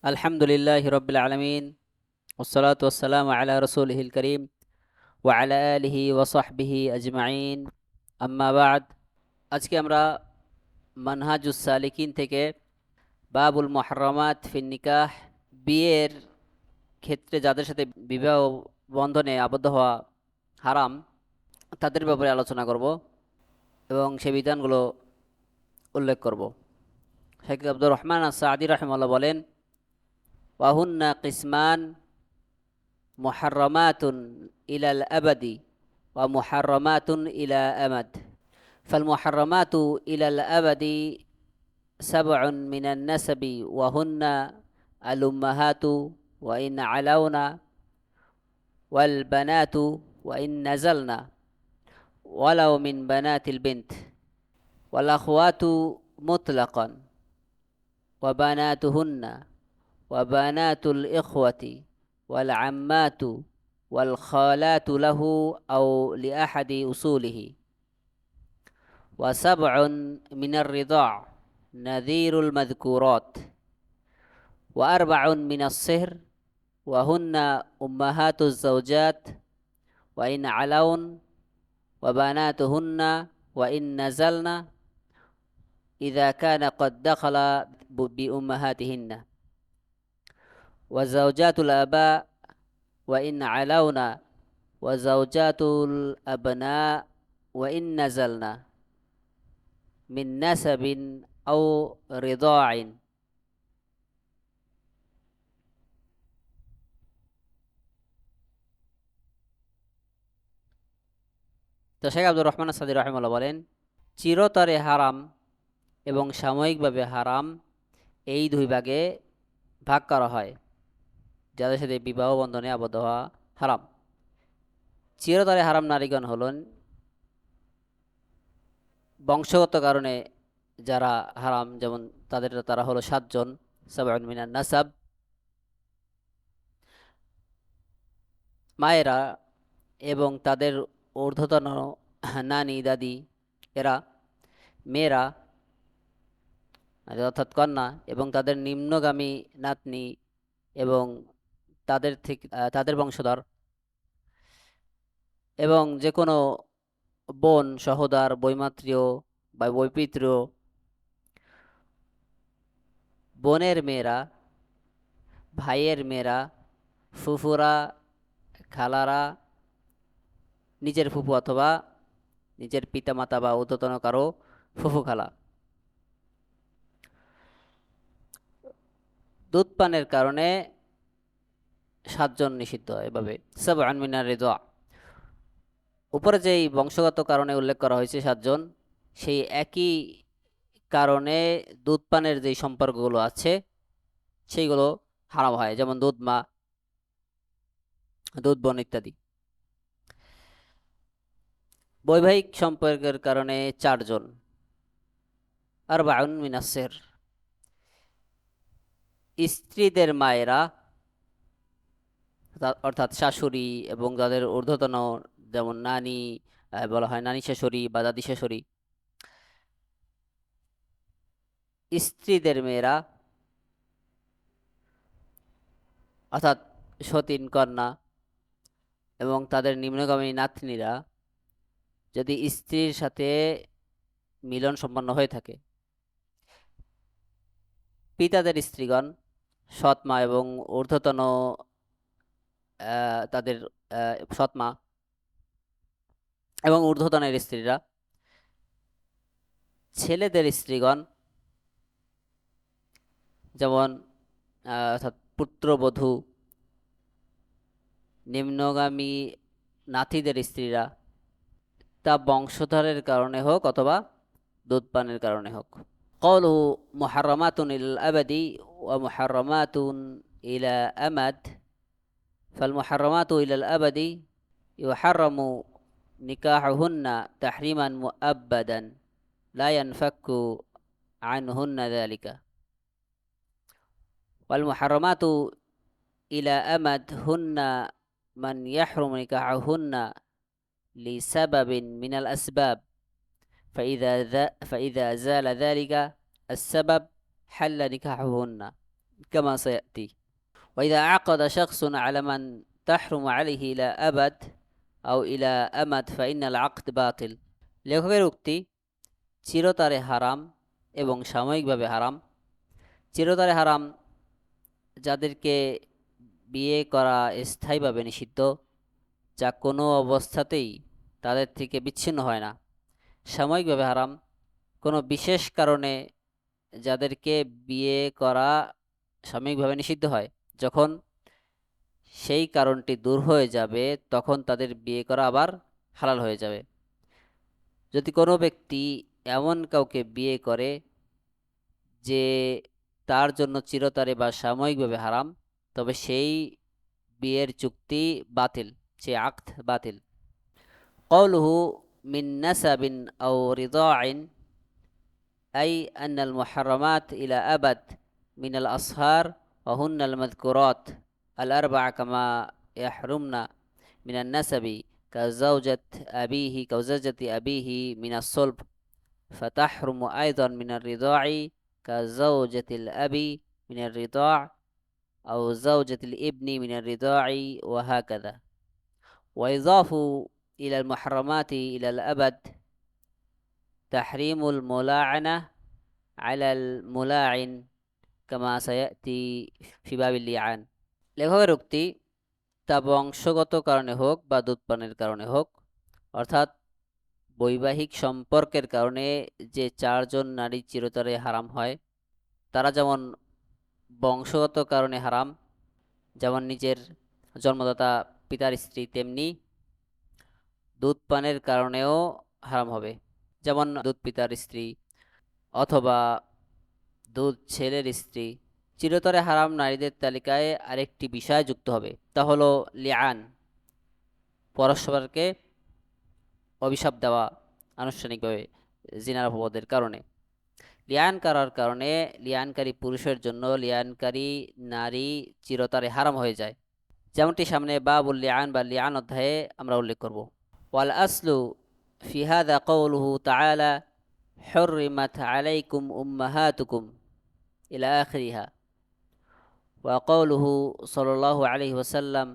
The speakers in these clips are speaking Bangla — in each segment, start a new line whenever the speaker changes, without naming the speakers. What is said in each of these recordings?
আলহামদুলিল্লাহি রাব্বিল আলামিন ওয়াসসালাতু ওয়াসসালামু আলা রাসূলিহিল কারীম ওয়া আলা আলিহি ওয়া সাহবিহি আজমাইন আম্মা বা'দ। আজকে আমরা মানহাজুস সালিকিন থেকে বাবুল মুহাররামাত ফিন নিকাহ, বিয়ের ক্ষেত্রে যাদের সাথে বিবাহ বন্ধনে আবদ্ধ হওয়া হারাম তাদের ব্যাপারে আলোচনা করব এবং সেই বিধানগুলো উল্লেখ করব। শেখ আব্দুর রহমান আস-সাদি রাহিমাহুল্লাহ বলেন, ওয়াহুন্না কিসমান মুহাররামাতুন ইলাল আবাদি ওয়া মুহাররামাতুন ইলা আমাদ। فالمحرمات إلى الأبد سبع من النسب وهن الأمهات وإن علونا، والبنات وإن نزلنا ولو من بنات البنت، والأخوات مطلقا وبناتهن وبنات الإخوة والعمات والخالات له أو لأحد أصوله، وسبع من الرضاع نذير المذكورات، وأربع من الصهر وهن أمهات الزوجات وإن علون، وبناتهن وإن نزلن إذا كان قد دخل بأمهاتهن، وزوجات الآباء وإن علون، وزوجات الأبناء وإن نزلنا من نسب أو رضاع। তো শেখ আব্দুর রহমান আস-সাদি রাহিমাহুল্লাহ বলেন, চিরতরে হারাম এবং সাময়িকভাবে হারাম এই দুই ভাগে ভাগ করা হয়। যাদের সাথে বিবাহ বন্ধনে আবদ্ধ হওয়া হারাম। চিরতরে হারাম নারীগণ হলেন বংশগত কারণে যারা হারাম, যেমন তারা হলো 7 জন, সাবউন মিনান নাসাব। মায়েরা এবং তাদের ঊর্ধ্বতন নানি দাদি, এরা মেয়েরা অর্থাৎ কন্যা, এবং তাদের নিম্নগামী নাতনি এবং তাদের থেকে তাদের বংশধর, এবং যে কোনো বোন, সহোদর, বৈমাত্রীয় বা বৈপিত্রীয়, বোনের মেয়েরা, ভাইয়ের মেয়েরা, ফুফুরা, খালারা, নিজের ফুফু অথবা নিজের পিতামাতা বা ঊর্ধ্বতন কারো ফুফু খালা। দুধ পানের কারণে 7 জন নিষিদ্ধ। এভাবে সাবউন মিনার রিদা, উপরে যেই বংশগত কারণে উল্লেখ করা হয়েছে 7 জন, সেই একই কারণে দুধ পানের যেই সম্পর্কগুলো আছে সেইগুলো হারাম হয়, যেমন দুধ মা, দুধ বোন ইত্যাদি। বৈবাহিক সম্পর্কের কারণে 4 জন, আরবাউন মিনাস সিহর, স্ত্রীদের মায়েরা অর্থাৎ শাশুড়ি এবং যাদের ঊর্ধ্বতন, যেমন নানি, বলা হয় নানি শাশুড়ি বা দাদি শাশুড়ি, স্ত্রীদের মেয়েরা অর্থাৎ সতীন কন্যা এবং তাদের নিম্নগামী নাতনিরা যদি স্ত্রীর সাথে মিলন সম্পন্ন হয়ে থাকে। পিতাদের স্ত্রীগণ, সৎমা এবং ঊর্ধ্বতন তাদের সৎমা এবং ঊর্ধ্বতনের স্ত্রীরা, ছেলেদের স্ত্রীগণ যেমন অর্থাৎ পুত্রবধূ, নিম্নগামী নাতিদের স্ত্রীরা, তা বংশধরের কারণে হোক অথবা দুধ পানের কারণে হোক। قوله محرمات إلى الأبد ومحرمات إلى أمد، فالمحرمات إلى الأبد يحرم نكاحهن تحريما مؤبدا لا ينفك عنهن ذلك، والمحرمات إلى أمد هن من يحرم نكاحهن لسبب من الأسباب، فإذا زال ذلك السبب حل نكاحهن كما سيأتي وإذا عقد شخص على من تحرم عليه إلى أبد أو إلى أمد فإن العقد باطل লেখকের উক্তি চিরতরে হারাম এবং সাময়িকভাবে হারাম। চিরতরে হারাম যাদেরকে বিয়ে করা স্থায়ীভাবে নিষিদ্ধ, যা কোনো অবস্থাতেই তাদের থেকে বিচ্ছিন্ন হয় না। সাময়িকভাবে হারাম কোনো বিশেষ কারণে যাদেরকে বিয়ে করা সাময়িকভাবে নিষিদ্ধ হয়, যখন সেই কারণটি দূর হয়ে যাবে তখন তাদের বিয়ে করা আবার হালাল হয়ে যাবে। যদি কোনো ব্যক্তি এমন কাউকে বিয়ে করে যে তার জন্য চিরতরে বা সাময়িকভাবে হারাম, তবে সেই বিয়ের চুক্তি বাতিল, সে আকদ বাতিল। কওলুহু মিন নাসাবিন আও রিদাইন أي أن المحرمات إلى أبد من الأصهار وهن المذكورات الأربع كما يحرمن من النسب كزوجة أبيه من الصلب، فتحرم أيضا من الرضاع كزوجة الأب من الرضاع أو زوجة الابن من الرضاع وهكذا. ويضاف إلى المحرمات إلى الأبد تحريم الملاعنة على الملاعن كما سيأتي في باب اللعان। লেখকের উক্তি তা বংশগত কারণে হোক বা দুধপানের কারণে হোক, অর্থাৎ বৈবাহিক সম্পর্কের কারণে যে চারজন নারী চিরতরে হারাম হয়, তারা যেমন বংশগত কারণে হারাম, যেমন নিজের জন্মদাতা পিতার স্ত্রী, তেমনি দুধপানের কারণেও হারাম হবে। যেমন দুধ পিতার স্ত্রী অথবা দুধ ছেলের স্ত্রী। চিরতরে হারাম নারীদের তালিকায় আরেকটি বিষয় যুক্ত হবে, তা হলো লিআন, পরস্পরকে অভিশাপ দেওয়া আনুষ্ঠানিকভাবে জিনার অপবাদের কারণে। লিআন করার কারণে লিআনকারী পুরুষের জন্য লিআনকারী নারী চিরতরে হারাম হয়ে যায়, যেমনটি সামনে বাবুল লিআন বা লিআন অধ্যায়ে আমরা উল্লেখ করব। ওয়াল আসলু ফি হাযা কওলুহু তাআলা حرمت عليكم أمهاتكم إلى آخرها، وقوله صلى الله عليه وسلم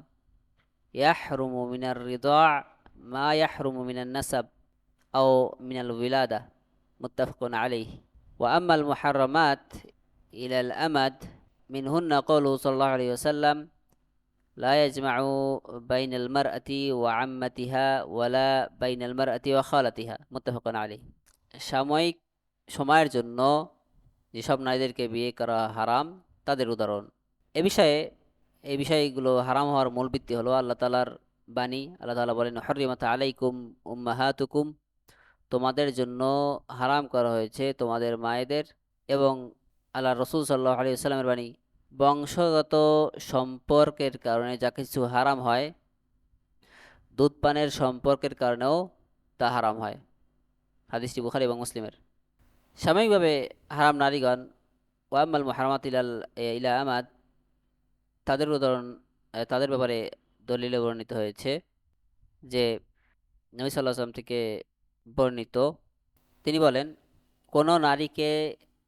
يحرم من الرضاع ما يحرم من النسب أو من الولادة، متفق عليه. وأما المحرمات إلى الأمد منهن قوله صلى الله عليه وسلم لا يجمع بين المرأة وعمتها ولا بين المرأة وخالتها، متفق عليه। সাময়িক সময়ের জন্য যেসব নারীদেরকে বিয়ে করা হারাম তাদের উদাহরণ। এই বিষয়গুলো হারাম হওয়ার মূল ভিত্তি হলো আল্লাহ তাআলার বাণী। আল্লাহ তাআলা বলেন হররিমাত আলাইকুম উম্মাহাতুকুম, তোমাদের জন্য হারাম করা হয়েছে তোমাদের মায়েদের। এবং আল্লাহ রসুল সাল্লাল্লাহু আলাইহি ওয়াসাল্লামের বাণী, বংশগত সম্পর্কের কারণে যা কিছু হারাম হয়, দুধপানের সম্পর্কের কারণেও তা হারাম হয়। হাদিসটি বুখারী এবং মুসলিমের। সাময়িকভাবে হারাম নারীগণ ওয়াম্মাল মুহাররামাত ইলা আমাদ, তাদের উদাহরণ, তাদের ব্যাপারে দলিলে বর্ণিত হয়েছে যে নবী সাল্লাল্লাহু আলাইহি ওয়াসাল্লাম থেকে বর্ণিত, তিনি বলেন কোনো নারীকে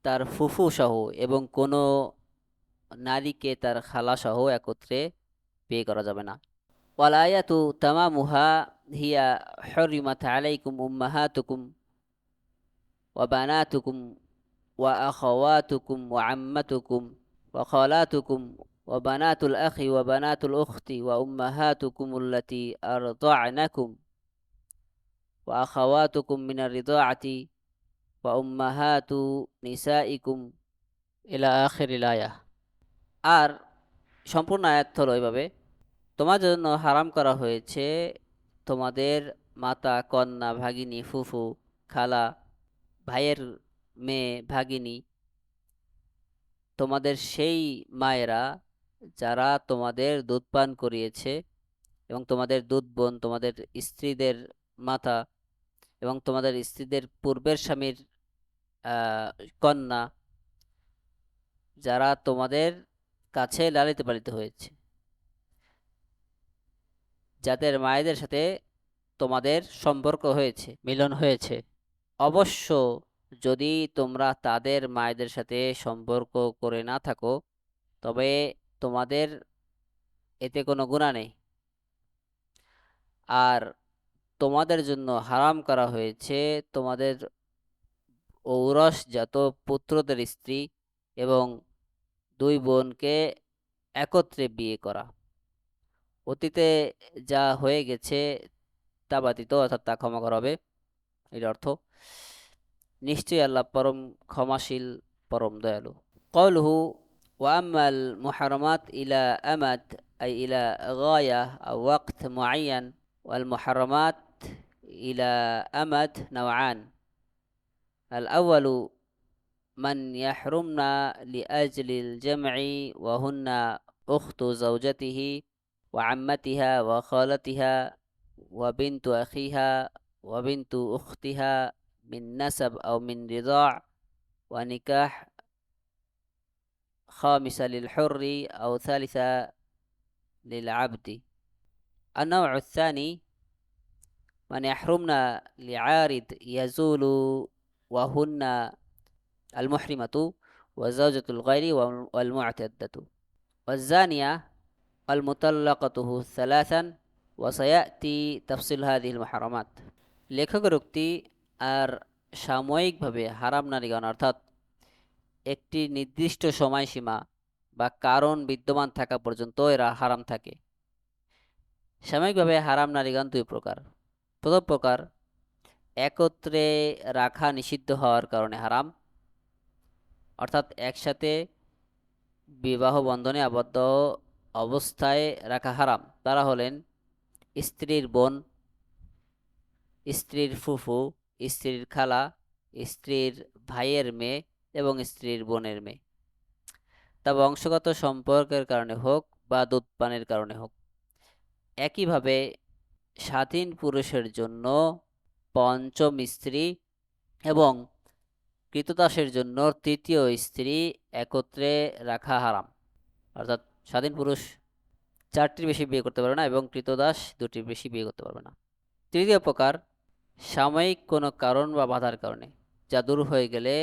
তার ফুফু সহ এবং কোনো নারীকে তার খালা সহ একত্রে বিয়ে করা যাবে না। ওয়াল আয়াতু তামামুহা হিয়া হুররিমাত আলাইকুম উম্মাহাতুকুম ওয়া বানাতুকুম ওয়া আখাওয়াতুকুম ওয়া আম্মাতুকুম ওয়া খালাতুকুম ওয়া বানাতুল আখি ওয়া বানাতুল উখতি ওয়া উম্মাহাতুকুম আল্লাতী আরদা'নাকুম ওয়া আখাওয়াতুকুম মিনার রিদাআতি ওয়া উম্মাহাতু নিসাইকুম ইলা আখিরিল আয়াহ। আর সম্পূর্ণ আয়াত হলো এভাবে, তোমার জন্য হারাম করা হয়েছে তোমাদের মাতা, কন্যা, ভাগিনী, ফুফু, খালা, ভাইয়ের মেয়ে, ভাগিনী, তোমাদের সেই মায়েরা যারা তোমাদের দুধ পান করিয়েছে, এবং তোমাদের দুধ বোন, তোমাদের স্ত্রীদের মাতা এবং তোমাদের স্ত্রীদের পূর্বের স্বামীর কন্যা, যারা তোমাদের কাছে লালিত পালিত হয়েছে, যাদের মায়েদের সাথে তোমাদের সম্পর্ক হয়েছে, মিলন হয়েছে। অবশ্য যদি তোমরা তাদের মায়েদের সাথে সম্পর্ক করে না থাকো, তবে তোমাদের এতে কোনো গুনাহ নেই। আর তোমাদের জন্য হারাম করা হয়েছে তোমাদের ঔরসজাত পুত্রদের স্ত্রী এবং দুই বোনকে একত্রে বিয়ে করা। অতীতে যা হয়ে গেছে তা ব্যতীত, অর্থাৎ তা ক্ষমা করা হবে, এর অর্থ। নিশ্চয়ই আল্লাহ পরম ক্ষমাশীল, পরম দয়ালু। কওলুহু ওয়া আম্মাল মুহাররামাত ইলা আমাদ আই ইলা গায়া আও ওয়াক্ত মুআয়্যান ওয়াল মুহাররামাত ইলা আমাদ নাওআন। আল আউয়ালু মান ইয়াহরুমনা লিআজলিল জামঈ ওয়া হুন্না উখতু যাওজাতিহি ওয়া আম্মাতিহা ওয়া খালাতিহা ওয়া বিনতু আখিহা ওয়া বিনতু উখতিহা মিন নাসাব আও মিন রিদা' ওয়া নিকাহ খামিসা লিল হুররি আও থালিসা লিল আবদি। النوع الثاني من يحرمنا لعارض يزول وهن المحرمة وزوجة الغير والمعتدة والزانية المطلقة ثلاثا وسيأتي تفصيل هذه المحرمات। লেখকের উক্তি আর সাময়িকভাবে হারাম নারীগণ, অর্থাৎ একটি নির্দিষ্ট সময়সীমা বা কারণ বিদ্যমান থাকা পর্যন্ত এরা হারাম থাকে। সাময়িকভাবে হারাম নারীগণ দুই প্রকার। প্রথম প্রকার, একত্রে রাখা নিষিদ্ধ হওয়ার কারণে হারাম, অর্থাৎ একসাথে বিবাহ বন্ধনে আবদ্ধ অবস্থায় রাখা হারাম। তারা হলেন স্ত্রীর বোন, স্ত্রীর ফুফু, স্ত্রীর খালা, স্ত্রীর ভাইয়ের মেয়ে এবং স্ত্রীর বোনের মেয়ে, তা বংশগত সম্পর্কের কারণে হোক বা দুধপানের কারণে হোক। একইভাবে স্বাধীন পুরুষের জন্য পঞ্চম স্ত্রী এবং কৃতদাসের জন্য তৃতীয় স্ত্রী একত্রে রাখা হারাম, অর্থাৎ স্বাধীন পুরুষ চারটির বেশি বিয়ে করতে পারবে না এবং কৃতদাস দুটির বেশি বিয়ে করতে পারবে না। তৃতীয় প্রকার, সাময়িক কোনো কারণ বা বাধার কারণে, যা দূর হয়ে গেলে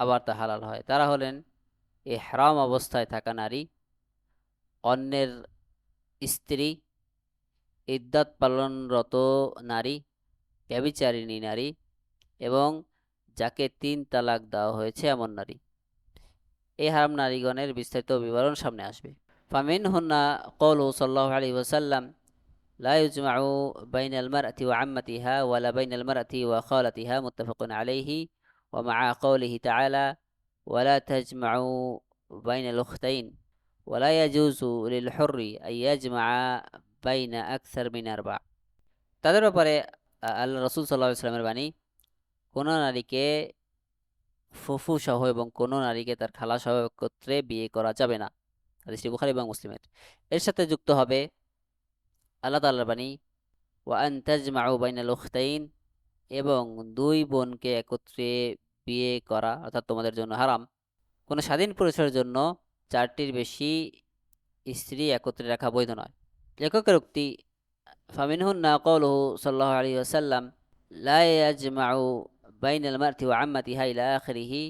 আবার তা হালাল হয়। তারা হলেন ইহরাম অবস্থায় থাকা নারী, অন্যের স্ত্রী, ইদ্দাত পালনরত নারী, ব্যভিচারিণী নারী এবং যাকে 3 তালাক দেওয়া হয়েছে এমন নারী। এই হারাম নারীগণের বিস্তারিত বিবরণ সামনে আসবে। ফামিনহুন্না কওলুহু সাল্লাল্লাহু আলাইহি ওয়াসাল্লাম লা ইউজমাউ বাইনাল মারআতি ওয়া আম্মাতিহা ওয়ালা বাইনাল মারআতি ওয়া খালাতিহা মুত্তাফাকুন আলাইহি ওয়া মা'a কওলিহি তাআলা ওয়ালা তাজমাউ বাইনাল উখতাইন ওয়ালা ইয়াজুজু লিল হুররি আন ইয়াজমা'a বাইনা আকসার মিন আরবা'। তাদের ব্যাপারে আল্লাহ রাসূল সাল্লাল্লাহু আলাইহি ওয়াসাল্লামের বাণী, কোন নারীকে ফুফু সহ এবং কোন নারীকে তার খালা সহ একত্রে বিয়ে করা যাবে না। হাদিসটি বুখারী এবং মুসলিমের। এর সাথে যুক্ত হবে আল্লাহ তাআলার বাণী, ওয়া আন তাজমাউ বাইনাল উখতাইন, এবং দুই বোনকে একত্রে বিয়ে করা অর্থাৎ তোমাদের জন্য হারাম। কোনো স্বাধীন পুরুষের জন্য চারটির বেশি স্ত্রী একত্রে রাখা বৈধ নয়। লেখকের উক্তি, ফামিনহুন্না কওলুহু সাল্লাল্লাহু আলাইহি ওয়াসাল্লাম লা ইয়াজমাউ বাইনাল মারতি ওয়া আম্মাতিহা ইলা আখিরিহি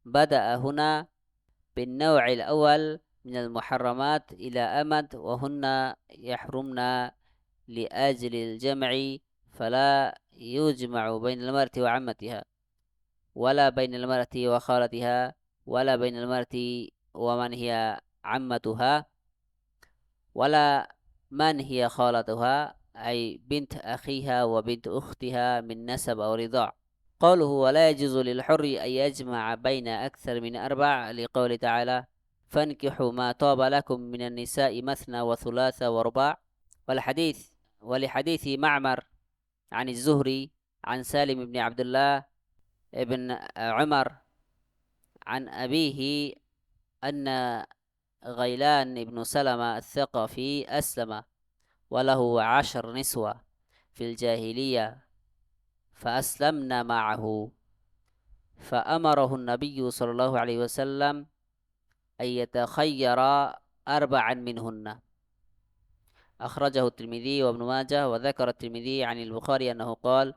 বাদাআ হুনা بالنوع الأول من المحرمات إلى أمد وهن يحرمنا لأجل الجمع فلا يجمع بين المرأة وعمتها ولا بين المرأة وخالتها ولا بين المرأة ومن هي عمتها ولا من هي خالتها أي بنت أخيها وبنت أختها من نسب أو رضاع. قوله ولا يجوز للحر أن يجمع بين أكثر من 4 لقول تعالى فانكحوا ما طاب لكم من النساء مثنى وثلاث ورباع. ولحديث معمر عن الزهري عن سالم بن عبد الله بن عمر عن أبيه أن غيلان بن سلمة الثقفي أسلم وله 10 نسوة في الجاهلية فأسلمنا معه فأمره النبي صلى الله عليه وسلم أن يتخير 4 منهن. أخرجه الترمذي وابن ماجه. وذكر الترمذي عن البخاري أنه قال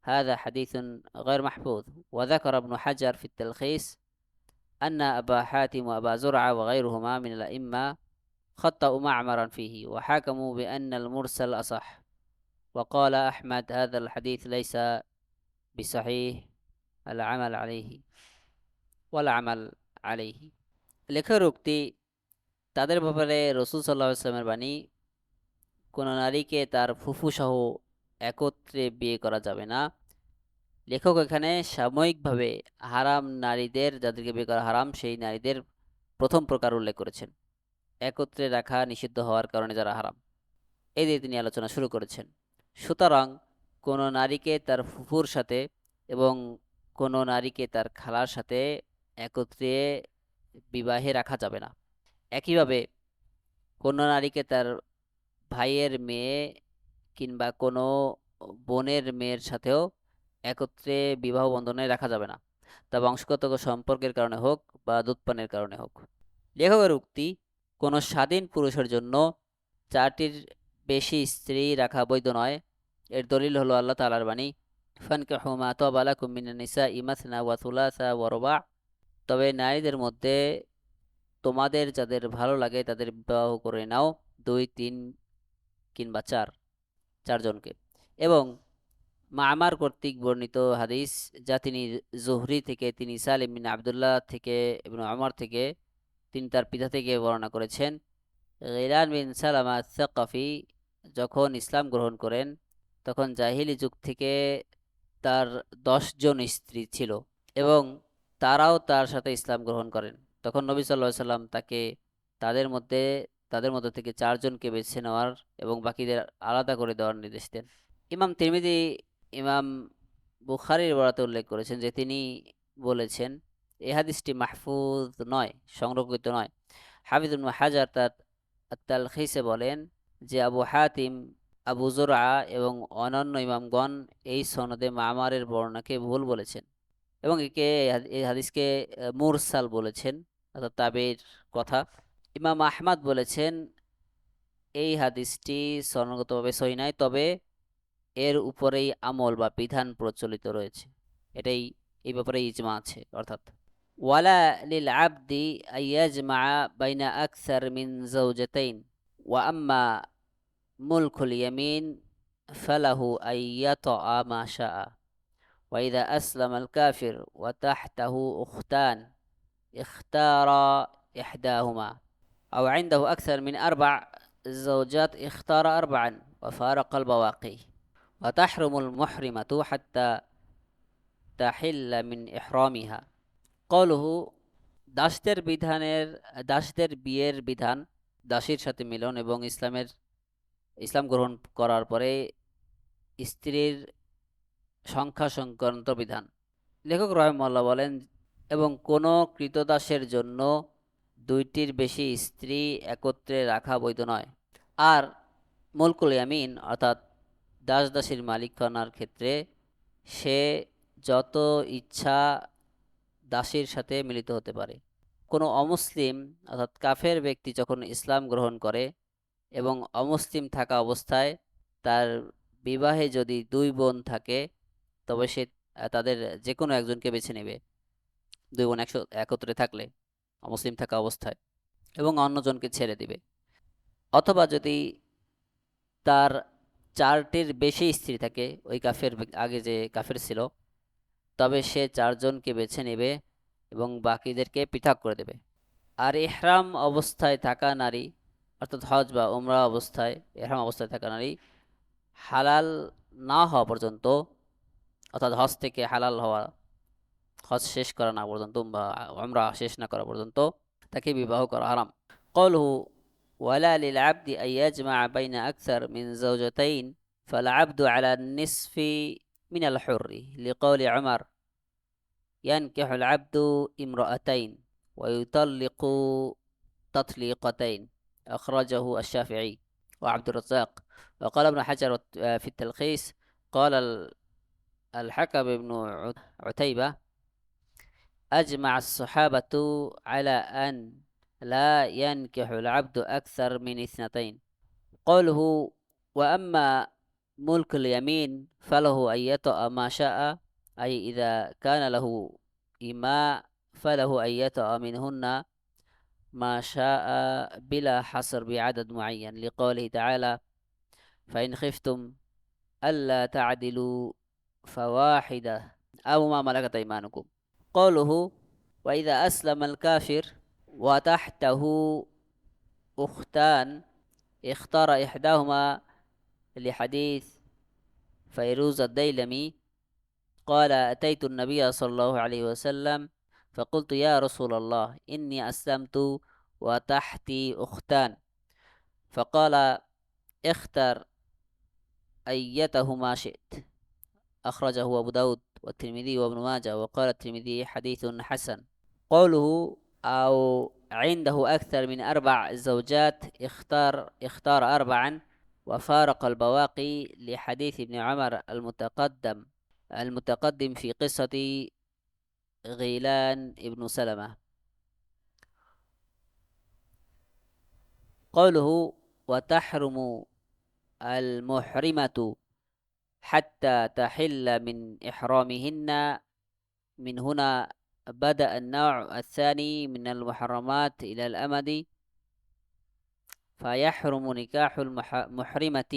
هذا حديث غير محفوظ. وذكر ابن حجر في التلخيص أن أبا حاتم وأبا زرعة وغيرهما من الأئمة خطأوا معمرا فيه وحكموا بأن المرسل أصح وقال أحمد هذا الحديث ليس بصحيح العمل عليه والعمل عليه লেখকের উক্তি তাদের ব্যাপারে রাসূল সাল্লাল্লাহু আলাইহি ওয়াসাল্লামের বাণী কোন নারীকে তার ফুফু সহ একত্রে বিয়ে করা যাবে না। লেখক এখানে সাময়িকভাবে হারাম নারীদের, যাদেরকে বিয়ে করা হারাম সেই নারীদের প্রথম প্রকার উল্লেখ করেছেন, একত্রে রাখা নিষিদ্ধ হওয়ার কারণে যারা হারাম, এই দিয়ে তিনি আলোচনা শুরু করেছেন। সুতরাং কোনো নারীকে তার ফুফুর সাথে এবং কোনো নারীকে তার খালার সাথে একত্রে বিবাহে রাখা যাবে না। একইভাবে কোনো নারীকে তার ভাইয়ের মেয়ে কিংবা কোনো বোনের মেয়ের সাথেও একত্রে বিবাহ বন্ধনে রাখা যাবে না, তা বংশগত সম্পর্কের কারণে হোক বা দুধপানের কারণে হোক। লেখকের উক্তি কোনো স্বাধীন পুরুষের জন্য চারটির বেশি স্ত্রী রাখা বৈধ নয়। এর দলিল হলো আল্লাহ তাআলার বাণী, ফানকিহু মা তাবা লাকুম মিনান নিসাই মাসনা ওয়া থুলাসা ওয়া রুবা', তবে নারীদের মধ্যে তোমাদের যাদের ভালো লাগে তাদের বিবাহ করে নাও, 2, 3 কিংবা 4 জনকে। এবং মামার কর্তৃক বর্ণিত হাদিস, যা তিনি জুহরি থেকে, তিনি সালিম বিন আবদুল্লাহ থেকে, ইবনে ওমর থেকে, তিনি তার পিতা থেকে বর্ণনা করেছেন, গিলান বিন সালামা আস-সাকাফি যখন ইসলাম গ্রহণ করেন তখন জাহিলি যুগ থেকে তার 10 জন স্ত্রী ছিল এবং তারাও তার সাথে ইসলাম গ্রহণ করেন। তখন নবী সাল্লাল্লাহু আলাইহি সাল্লাম তাকে তাদের মধ্যে থেকে 4 জনকে বেছে নেওয়ার এবং বাকিদের আলাদা করে দেওয়ার নির্দেশ দেন। ইমাম তিরমিজি ইমাম বুখারীর বরাতে উল্লেখ করেছেন যে তিনি বলেছেন এই হাদিসটি মাহফুজ নয়, সংরক্ষিত নয়। হাফিজ ইবনে হাজার তার তালখিসে বলেন যে আবু হাতিম, আবু জুরআ এবং অন্যান্য ইমামগণ এই সনদে মামারের বর্ণনাকে ভুল বলেছেন এবং এই হাদিসকে মুরসাল বলেছেন, অর্থাৎ তাবেঈর কথা। ইমাম আহমদ বলেছেন এই হাদিসটি সনদগতভাবে সহিহ নয়, তবে এর উপরেই আমল বা বিধান প্রচলিত রয়েছে, এই ব্যাপারে ইজমা আছে। অর্থাৎ ওয়ালা লিল আবদি আইয়াজমা বাইনা আকসার মিন যাওজাতাইন ওয়া আম্মা মুলকুল ইয়ামিন ফালাহু আইয়াতা মা শাআ ওয়া ইযা আসলামা আল কাফির ওয়া তাহতাহু উখতান ইখতারা ইহদাহুমা আও ইনদাহু আকসার মিন 4 زوجات اختار 4 وفارق البواقي وتحرم المحرمة حتى تحل من إحرامها। قوله দাসদের বিয়ের বিধান, দাসীর সাথে মিলন এবং ইসলাম গ্রহণ করার পরে স্ত্রীর সংখ্যা সংক্রান্ত বিধান। লেখক রাহিমাহুল্লাহ বলেন, এবং কোনো কৃতদাসের জন্য 2টির বেশি স্ত্রী একত্রে রাখা বৈধ নয়। আর মুলকুল ইয়ামিন অর্থাৎ দাসীর মালিকানার ক্ষেত্রে সে যত ইচ্ছা দাসীর সাথে মিলিত হতে পারে। কোনো অমুসলিম অর্থাৎ কাফের ব্যক্তি যখন ইসলাম গ্রহণ করে এবং অমুসলিম থাকা অবস্থায় তার বিবাহে যদি 2 বোন থাকে, তবে সে তাদের যে কোনো একজনকে বেছে নেবে 2 বোন একত্রে থাকলে অমুসলিম থাকা অবস্থায়, এবং অন্যজনকে ছেড়ে দিবে। অথবা যদি তার 4টির বেশি স্ত্রী থাকে, ওই আগে যে কাফের ছিল, তবে সে 4 জনকে বেছে নেবে এবং বাকিদেরকে পৃথক করে দেবে। আর ইহরাম অবস্থায় থাকা নারী, অর্থাৎ হজ বা উমরা অবস্থায় ইহরাম অবস্থায় থাকা নারী হালাল না হওয়া পর্যন্ত, অর্থাৎ হজ থেকে হালাল হওয়া, হজ শেষ করা না পর্যন্ত বা উমরা শেষ না করা পর্যন্ত তাকে বিবাহ করা হারাম। কওলুহু ওয়ালা লিল আবদি আন ইয়াজমা বাইনা আকসার মিন যাওজাতাইন ফাল আবদু আলা নিসফি মিন আল হুররি লিকাওলি উমর ইয়ানকিহুল আবদু ইমরাআতাইন ওয়া ইউতাল্লিকু তাতলিকাতাইন আখরাজাহু আশ-শাফিঈ ওয়া আব্দুর রাজ্জাক ওয়া ক্বালা ইবনে হাজার ফি التلخيص قال الحكم بن عتيبة أجمع الصحابة على أن لا ينكح العبد أكثر من 2. قوله وأما ملك اليمين فله أن يطأ ما شاء، أي إذا كان له إماء فله أن يطأ منهن ما شاء بلا حصر بعدد معين لقوله تعالى فإن خفتم ألا تعدلوا فواحدة أو ما ملكت أيمانكم قوله وإذا أسلم الكافر وتحته أختان اختار إحداهما لحديث فيروز الديلمي قال أتيت النبي صلى الله عليه وسلم فقلت يا رسول الله إني أسلمت وتحتي أختان فقال اختر أيتهما شئت أخرجه أبو داود والترمذي وابن ماجه وقال الترمذي حديث حسن قوله أو عنده أكثر من 4 زوجات اختار 4 وفارق البواقي لحديث ابن عمر المتقدم في قصة غيلان ابن سلمة قوله وتحرم المحرمة حتى تحل من إحرامهن من هنا بدأ النوع الثاني من المحرمات إلى الأمد فيحرم نكاح المحرمة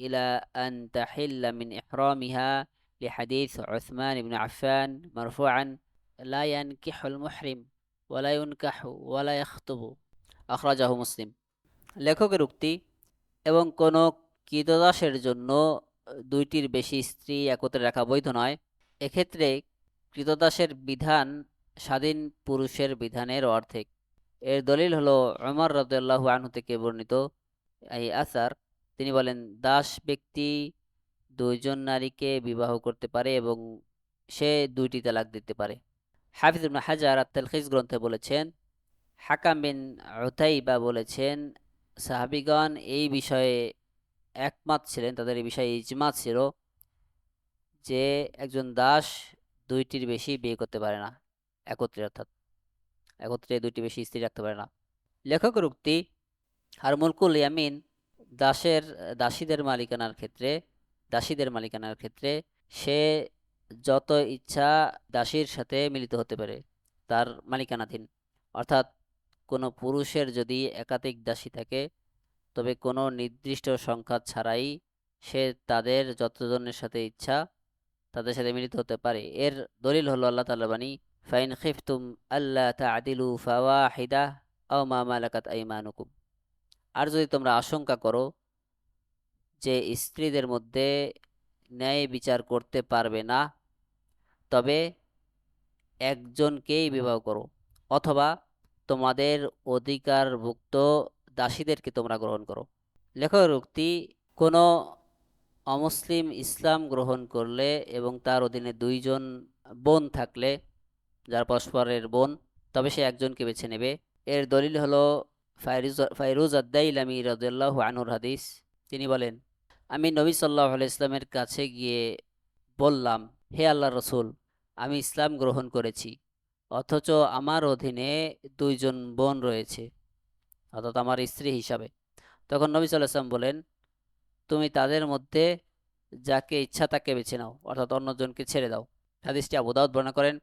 إلى أن تحل من إحرامها لحديث عثمان بن عفان مرفوعا لا ينكح المحرم ولا ينكح ولا يخطب أخرجه مسلم লেখকের উক্তি এবং কোনো কৃতদাসের জন্য 2টির বেশি স্ত্রী একত্রে রাখা বৈধ নয় এক্ষেত্রে কৃতদাসের বিধান স্বাধীন পুরুষের বিধানের অর্ধেক এর দলিল হলো উমর রাদিয়াল্লাহু আনহু থেকে বর্ণিত এই আসার তিনি বলেন দাস ব্যক্তি 2জন নারীকে বিবাহ করতে পারে এবং সে 2টি তালাক দিতে পারে হাফিজ ইবনে হাজার আত-তালখিস গ্রন্থে বলেছেন হাকাম বিন উতাইবা বলেছেন সাহাবীগণ এই বিষয়ে একমত ছিলেন তাদের এই বিষয়ে ইজমা ছিল যে একজন দাস 2টির বেশি বিয়ে করতে পারে না একত্রে 2টি বেশি স্ত্রী রাখতে পারে না লেখকের উক্তি আর মুলকুল ইয়ামিন দাসীদের মালিকানার ক্ষেত্রে সে যত ইচ্ছা দাসীর সাথে মিলিত হতে পারে তার মালিকানাধীন অর্থাৎ কোনো পুরুষের যদি একাধিক দাসী থাকে তবে কোনো নির্দিষ্ট সংখ্যা ছাড়াই সে তাদের যতজনের সাথে ইচ্ছা তাদের সাথে মিলিত হতে পারে এর দলিল হলো আল্লাহ তাআলার বাণী ফাইন খিফতুম আল্লা তা'দিলু ফাওয়াহিদা আও মা মালাকাত আইমানুকুম আর যদি তোমরা আশঙ্কা করো যে স্ত্রীদের মধ্যে ন্যায় বিচার করতে পারবে না তবে একজনকেই বিবাহ করো অথবা তোমাদের অধিকারভুক্ত দাসীদেরকে তোমরা গ্রহণ করো লেখকের উক্তি কোনো অমুসলিম ইসলাম গ্রহণ করলে এবং তার অধীনে 2জন বোন থাকলে যার পরস্পরের বোন তবে সে একজনকে বেছে নেবে এর দলিল হলো ফাইরুজ আদ-দাইলামি রাদিয়াল্লাহু আনহুর হাদিস তিনি বলেন আমি নবী সাল্লাল্লাহু আলাইহি ইসলামের কাছে গিয়ে বললাম হে আল্লাহর রাসূল আমি ইসলাম গ্রহণ করেছি অথচ আমার অধীনে 2জন বোন রয়েছে অর্থাৎ আমার স্ত্রী হিসাবে তখন নবী সাল্লাল্লাহু আলাইহি ওয়াসাল্লাম বলেন তুমি তাদের মধ্যে যাকে ইচ্ছা তাকে বেছে নাও অর্থাৎ অন্যজনকে ছেড়ে দাও হাদিসটি আবু দাউদ বর্ণনা করেন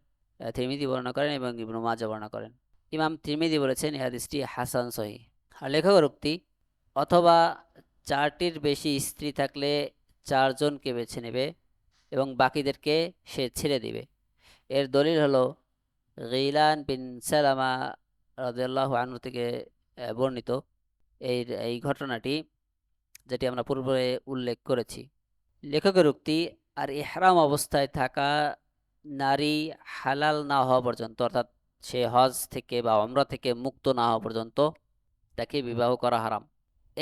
তিরমিজি বর্ণনা করেন এবং ইবনে মাজাহ বর্ণনা করেন ইমাম তিরমিজি বলেছেন এই হাদিসটি হাসান সহিহ আর লেখকের উক্তি অথবা 4টির বেশি স্ত্রী থাকলে 4জনকে বেছে নেবে এবং বাকিদেরকে সে ছেড়ে দিবে এর দলিল হলো গিলান বিন সালামা রাদিয়াল্লাহু আনহু থেকে বর্ণিত এই ঘটনাটি যেটি আমরা পূর্বে উল্লেখ করেছি লেখকের উক্তি আর ইহরাম অবস্থায় থাকা নারী হালাল না হওয়া পর্যন্ত অর্থাৎ সে হজ থেকে বা উমরা থেকে মুক্ত না হওয়া পর্যন্ত তাকে বিবাহ করা হারাম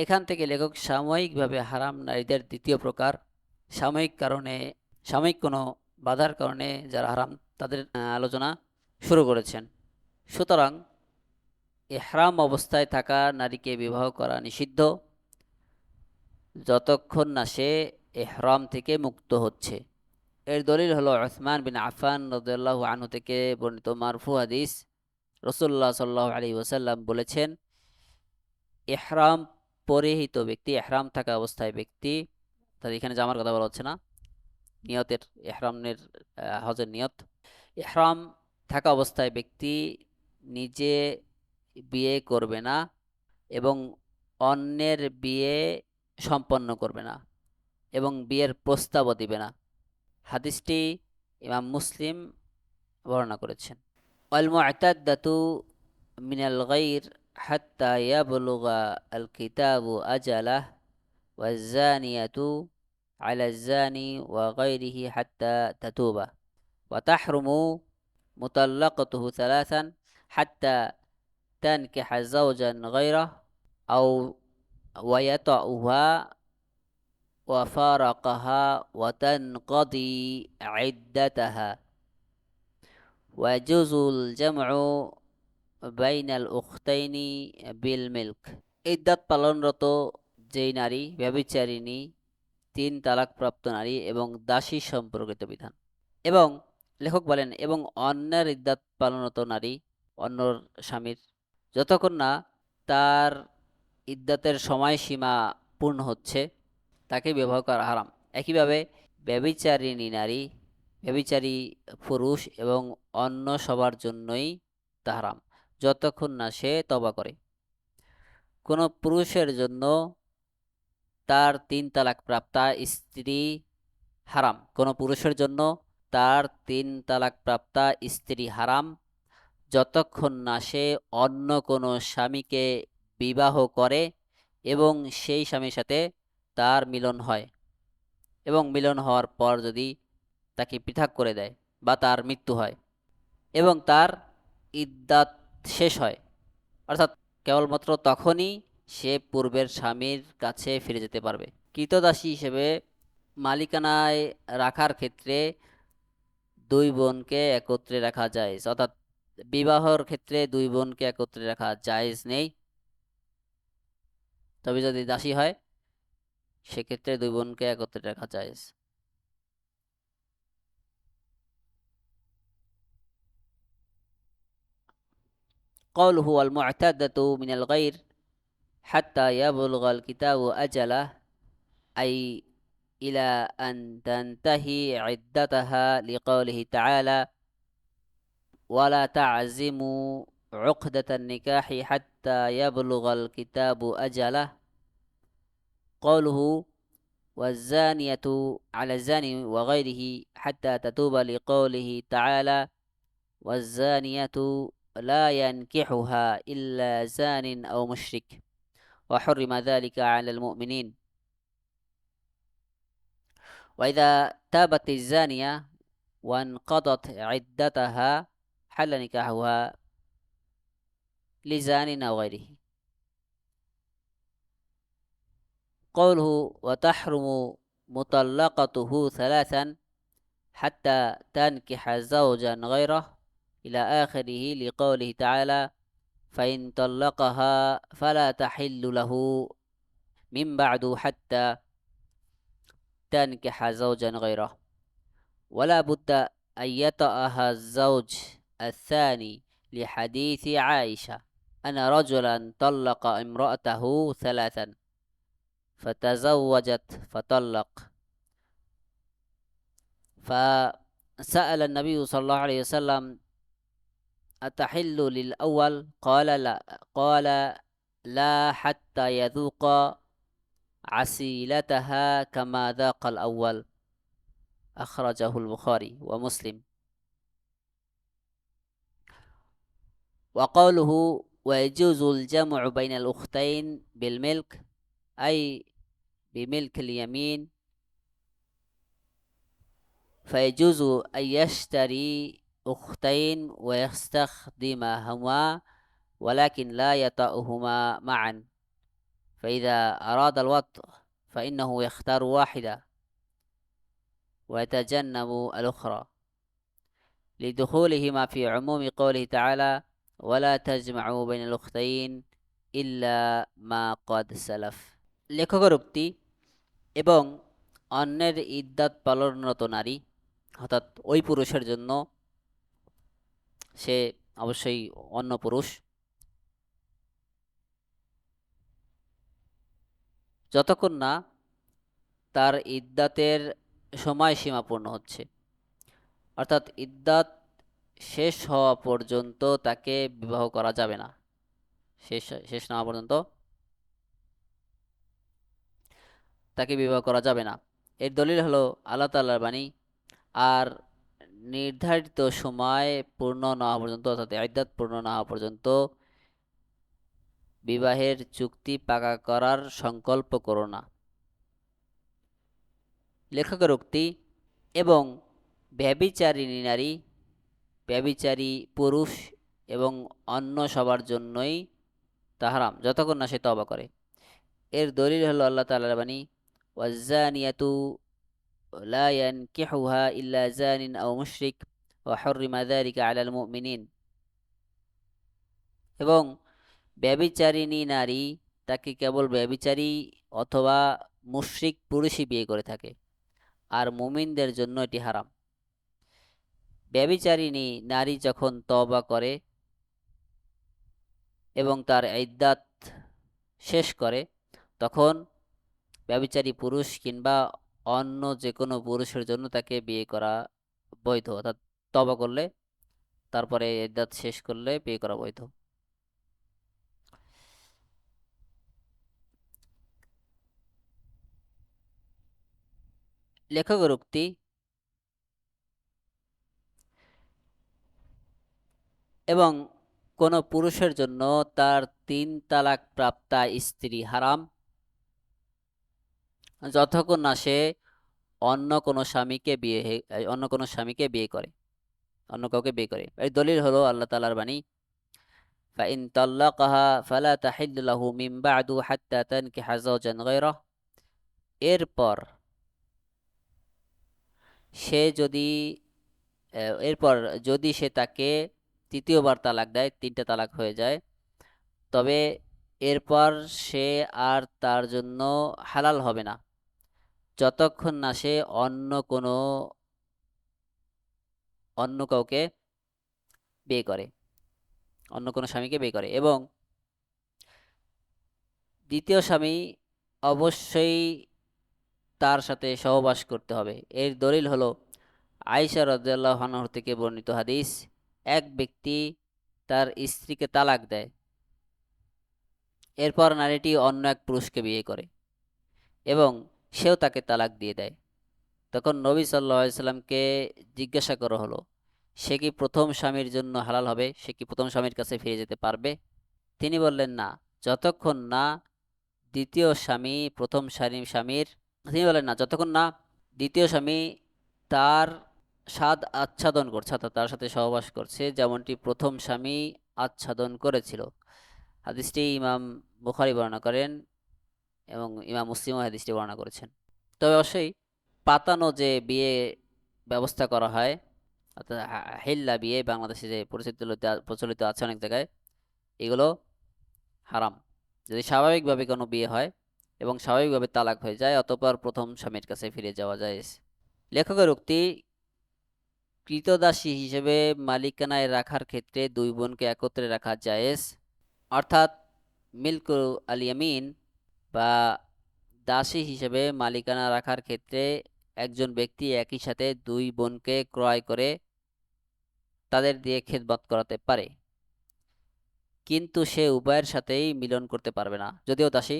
এখান থেকে লেখক সাময়িকভাবে হারাম নারীদের দ্বিতীয় প্রকার সাময়িক কোনো বাধার কারণে যারা হারাম তাদের আলোচনা শুরু করেছেন সুতরাং ইহরাম অবস্থায় থাকা নারীকে বিবাহ করা নিষিদ্ধ যতক্ষণ না সে ইহরাম থেকে মুক্ত হচ্ছে এর দলিল হলো উসমান বিন আফফান রাদিয়াল্লাহু আনহু থেকে বর্ণিত মারফু হাদিস রাসূলুল্লাহ সাল্লাল্লাহু আলাইহি ওয়াসাল্লাম বলেছেন ইহরাম পরিহিত ব্যক্তি ইহরাম থাকা অবস্থায় ব্যক্তি তাহলে এখানে জামার কথা বলা হচ্ছে না নিয়তের ইহরামের হজের নিয়ত ইহরাম থাকা অবস্থায় ব্যক্তি নিজে বিয়ে করবে না এবং অন্যের বিয়ে সম্পন্ন করবে না এবং বিয়ের প্রস্তাবও দিবে না। হাদিসটি ইমাম মুসলিম বর্ণনা করেছেন। ওয়াল মু'তাদ্দাতু মিনাল গায়র হাত্তা ইয়াবলুগা আল কিতাবু আজালাহ ওয়াজ জানিয়াতু আলা জানি ওয়া গায়রিহি হাত্তা তাতুবা ওয়া তাহরুমু মুতাল্লাকাতুহু সালাসান হাত্তা তানকিহা যাওজান গায়রাহ আও ওয়ায়াতাউহা ওয়া ফারাকাহা ওয়া তানকাদি ইদ্দাতাহা ওয়া ইয়াজুজুল জামউ বাইনাল উখতাইনি বিল মিল্ক। ইদ্দাত পালনরত যেই নারী ব্যভিচারিণী, 3 তালাকপ্রাপ্ত নারী এবং দাসী সম্পর্কিত বিধান। এবং লেখক বলেন, এবং অন্যের ইদ্দাত পালনরত নারী অন্য স্বামীর যতক্ষণ না তার ইদ্দাতের সময়সীমা পূর্ণ হচ্ছে তাকে বিবাহ করা হারাম। একইভাবে ব্যভিচারিণী নারী, ব্যভিচারী পুরুষ এবং অন্য সবার জন্যই তা হারাম যতক্ষণ না সে তওবা করে। কোনো পুরুষের জন্য তার 3 তালাকপ্রাপ্তা স্ত্রী হারাম। কোনো পুরুষের জন্য তার 3 তালাকপ্রাপ্তা স্ত্রী হারাম যতক্ষণ না সে অন্য কোনো স্বামীকে বিবাহ করে এবং সেই স্বামীর সাথে তার মিলন হয় এবং মিলন হওয়ার পর যদি তাকে পৃথক করে দেয় বা তার মৃত্যু হয় এবং তার ইদ্দাত শেষ হয়, অর্থাৎ কেবলমাত্র তখনই সে পূর্বের স্বামীর কাছে ফিরে যেতে পারবে। কৃতদাসী হিসেবে মালিকানায় রাখার ক্ষেত্রে 2 বোনকে একত্রে রাখা যায়, অর্থাৎ বিবাহর ক্ষেত্রে 2 বোনকে একত্রে রাখা জায়েজ নেই। তবে যদি দাসী হয় সেক্ষেত্রে 2 বোনকে একত্রে রাখা জায়েজ। قوله والمعتدة من الغير حتى يبلغ الكتاب أجله أي إلى أن تنتهي عدتها لقوله تعالى ولا تعزموا عقدة النكاح حتى يبلغ الكتاب أجله. قوله والزانية على الزاني وغيره حتى تتوب لقوله تعالى والزانية لا ينكحها إلا زان أو مشرك وحرم ذلك على المؤمنين. وإذا تابت الزانية وانقضت عدتها حل نكاحها لزان أو غيره. قوله وتحرم مطلقته 3 حتى تنكح زوجا غيره إلى آخره لقوله تعالى فإن طلقها فلا تحل له من بعد حتى تنكح زوجا غيره ولا بد أن يطأها الزوج الثاني لحديث عائشة أن رجلا طلق امرأته 3 فتزوجت فطلق فسأل النبي صلى الله عليه وسلم أتحل للأول؟ قال لا حتى يذوق عسيلتها كما ذاق الأول. أخرجه البخاري ومسلم. وقوله ويجوز الجمع بين الأختين بالملك أي بملك اليمين، فيجوز أن يشتري أختين ويستخدمهما ولكن لا يطأهما معا، فإذا أراد الوطء فإنه يختار واحدة ويتجنب الأخرى لدخولهما في عموم قوله تعالى ولا تجمعوا بين الأختين إلا ما قد سلف। লেখকের উক্তি এবং অন্যের ইদ্দাত পালনরত নারী, অর্থাৎ ওই পুরুষের জন্য, সে অবশ্যই অন্য পুরুষ, যতক্ষণ না তার ইদ্দাতের সময়সীমা পূর্ণ হচ্ছে, অর্থাৎ ইদ্দাত শেষ হওয়া পর্যন্ত তাকে বিবাহ করা যাবে না। শেষ শেষ না হওয়া পর্যন্ত তাকে বিবাহ করা যাবে না। এর দলিল হলো আল্লাহ তাআলার বাণী, আর নির্ধারিত সময় পূর্ণ না হওয়া পর্যন্ত, অর্থাৎ ইদ্দাত পূর্ণ না হওয়া পর্যন্ত বিবাহের চুক্তি পাকা করার সংকল্প করো না। লেখকের উক্তি, এবং ব্যভিচারিণী নারী, ব্যভিচারী পুরুষ এবং অন্য সবার জন্যই তা হারাম, যতক্ষণ না সে তওবা করে। এর দলিল হলো আল্লাহ তাআলার বাণী, ওয়াজ্জানিয়াতু লা ইয়ানকিহুহা ইল্লা জানিন আও মুশরিক ওয়া হুররিমা যালিকা আলাল মুমিনিন। এবং ব্যভিচারিণী নারী তাকে কেবল ব্যভিচারী অথবা মুশরিক পুরুষই বিয়ে করে থাকে, আর মুমিনদের জন্য এটি হারাম। ব্যভিচারিণী নারী যখন তওবা করে এবং তার ইদ্দাত শেষ করে, তখন ব্যভিচারী পুরুষ কিংবা অন্য যে কোনো পুরুষের জন্য তাকে বিয়ে করা বৈধ, অর্থাৎ তওবা করলে তারপরে ইদ্দাত শেষ করলে বিয়ে করা বৈধ। লেখকের উক্তি, এবং কোনো পুরুষের জন্য তার 3 তালাক প্রাপ্তা স্ত্রী হারাম, যতক্ষণ না সে অন্য কোনো স্বামীকে অন্য কোনো স্বামীকে বিয়ে করে, অন্য কাউকে বিয়ে করে। এর দলিল হলো আল্লাহ তাআলার বাণী, ফাইন তাল্লাকাহা ফালা তাহিল্লু লাহু মিন বা'দু হাত্তা তানকিহা যাওজান গায়রাহ। এরপর সে যদি এরপর যদি সে তাকে তৃতীয়বার তালাক দেয়, 3টা তালাক হয়ে যায়, তবে এরপর সে আর তার জন্য হালাল হবে না যতক্ষণ না সে অন্য কাউকে বিয়ে করে, অন্য কোনো স্বামীকে বিয়ে করে। এবং দ্বিতীয় স্বামী অবশ্যই তার সাথে সহবাস করতে হবে। এর দলিল হলো আয়েশা রাদিয়াল্লাহু আনহা থেকে বর্ণিত হাদিস, এক ব্যক্তি তার স্ত্রীকে তালাক দেয়, এরপর নারীটি অন্য এক পুরুষকে বিয়ে করে এবং সেও তাকে তালাক দিয়ে দেয়। তখন নবী সাল্লাল্লাহু আলাইহি সাল্লামকে জিজ্ঞাসা করা হলো, সে কি প্রথম স্বামীর জন্য হালাল হবে? সে কি প্রথম স্বামীর কাছে ফিরে যেতে পারবে? তিনি বললেন, না, যতক্ষণ না দ্বিতীয় স্বামী প্রথম স্বামীর তিনি বলেন না যতক্ষণ না দ্বিতীয় স্বামী তার স্বাদ আচ্ছাদন করছে, অর্থাৎ তার সাথে সহবাস করছে যেমনটি প্রথম স্বামী আচ্ছাদন করেছিল। হাদিসটি ইমাম বুখারী বর্ণনা করেন এবং ইমাম মুসলিমও হাদিসটি বর্ণনা করেছেন। তবে অবশ্যই পাতানো যে বিয়ে ব্যবস্থা করা হয়, অর্থাৎ হিল্লা বিয়ে, বাংলাদেশে যে প্রচলিত আছে অনেক জায়গায়, এগুলো হারাম। যদি স্বাভাবিকভাবে কোনো বিয়ে হয় এবং স্বাভাবিকভাবে তালাক হয়ে যায়, অতঃপর প্রথম স্বামীর কাছে ফিরে যাওয়া যায়। লেখকের উক্তি, কৃতদাসী হিসেবে মালিকানায় রাখার ক্ষেত্রে দুই বোনকে একত্রে রাখা জায়েজ, অর্থাৎ মিল্কু আল ইয়ামিন বা দাসী হিসেবে মালিকানা রাখার ক্ষেত্রে একজন ব্যক্তি একই সাথে দুই বোনকে ক্রয় করে তাদের দিয়ে খেদমত করাতে পারে, কিন্তু সে উভয়ের সাথেই মিলন করতে পারবে না। যদিও দাসী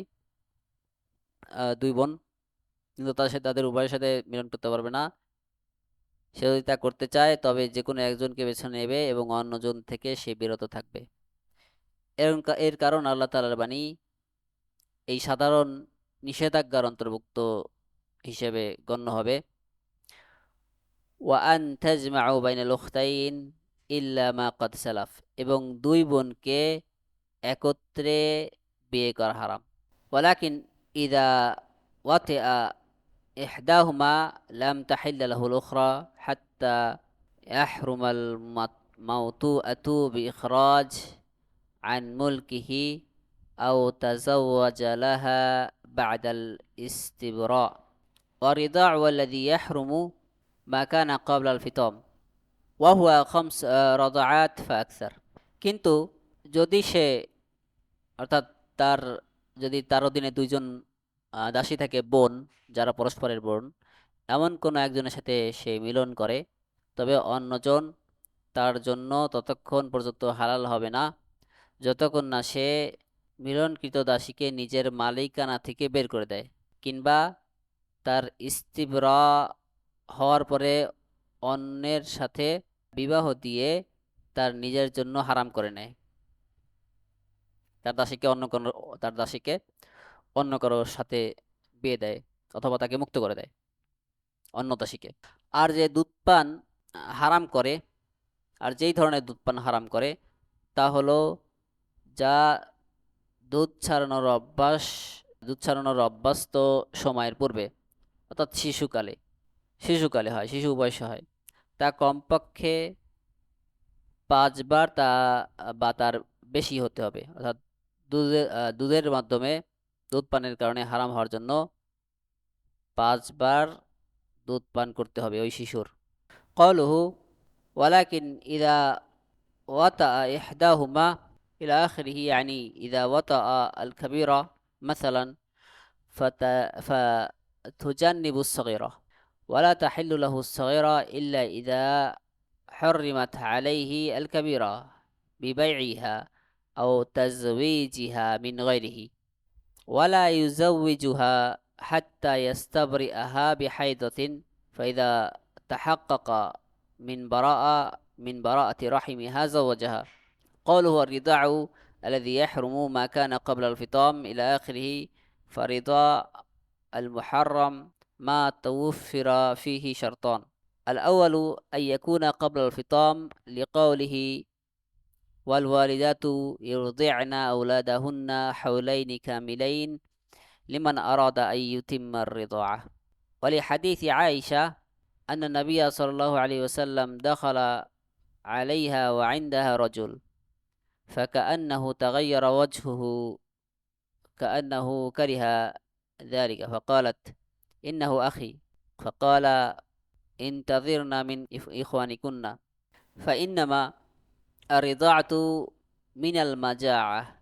দুই বোন, কিন্তু তাদের উভয়ের সাথে মিলন করতে পারবে না। সে যদি তা করতে চায় তবে যে কোনো একজনকে বেছে নেবে এবং অন্যজন থেকে সে বিরত থাকবে। এর কারণ আল্লাহ তাআলার বাণী এই সাধারণ নিষেধাজ্ঞার অন্তর্ভুক্ত হিসেবে গণ্য হবে, ওয়া আন তাজমাউ বাইনাল উখতাইন ইল্লা মা ক্বাদ সালাফ, এবং দুই বোনকে একত্রে বিয়ে করা হারাম। ওয়ালাকিন ইদা ওয়াতিআ ইহদাহুমা লাম তাহিল্লা লাহুল উখরা হাত্তা ইয়াহরুমাল মাওতুআতু বিইখরাজ আন মুলকিহি আও তাজাওয়াজা লাহা বা'দাল ইস্তিবরা ওয়া রিদা'u আল্লাযী ইয়াহরুমু মা কানা ক্বাবলাল ফিতম ওয়া হুয়া খামস রাদাআত ফাআকসার। কিন্তু যদি সে, অর্থাৎ তার যদি তার অধীনে দুইজন দাসী থাকে, বোন, যারা পরস্পরের বোন, এমন কোনো একজনের সাথে সে মিলন করে, তবে অন্যজন তার জন্য ততক্ষণ পর্যন্ত হালাল হবে না যতক্ষণ না সে মিলনকৃত দাসীকে নিজের মালিকানা থেকে বের করে দেয়, কিংবা তার ইস্তিবরা হওয়ার পরে অন্যের সাথে বিবাহ দিয়ে তার নিজের জন্য হারাম করে নেয়। তার দাসীকে তার দাসীকে অন্য কারোর সাথে বিয়ে দেয় অথবা তাকে মুক্ত করে দেয় অন্য দাসীকে। আর যে দুধপান হারাম করে, আর যেই ধরনের দুধপান হারাম করে তা হলো যা দুধ ছাড়ানোর অভ্যস্ত সময়ের পূর্বে, অর্থাৎ শিশুকালে হয়, শিশু বয়সে হয়, তা কমপক্ষে 5 বার বা তার বেশি হতে হবে। অর্থাৎ দুধের মাধ্যমে দুধ পানের কারণে হারাম হওয়ার জন্য 5 বার দুধ পান করতে হবে ওই শিশুর। কওলুহু ওয়ালাকিন ইদা ওয়াতা ইহদাহুমা ইলা আখিরিহি, ইয়ানি ইদা ওয়াতা আল কাবীরা মাসালান فتجنب الصغيرة ولا تحل له الصغيرة إلا إذا حرمت عليه الكبيرة ببيعها أو تزويجها من غيره ولا يزوجها حتى يستبرئها بحيضة فإذا تحقق من براءة رحمها زوجها. قوله الرضاع الذي يحرم ما كان قبل الفطام إلى آخره، فرضاع المحرم ما توفر فيه شرطان: الأول أن يكون قبل الفطام لقوله والوالدات يرضعن أولادهن حولين كاملين لمن أراد أن يتم الرضاعة، ولحديث عائشة أن النبي صلى الله عليه وسلم دخل عليها وعندها رجل فكأنه تغير وجهه كأنه كره ذلك فقالت إنه أخي، فقال انتظرنا من إخوانكن فإنما الرضاعة من المجاعة،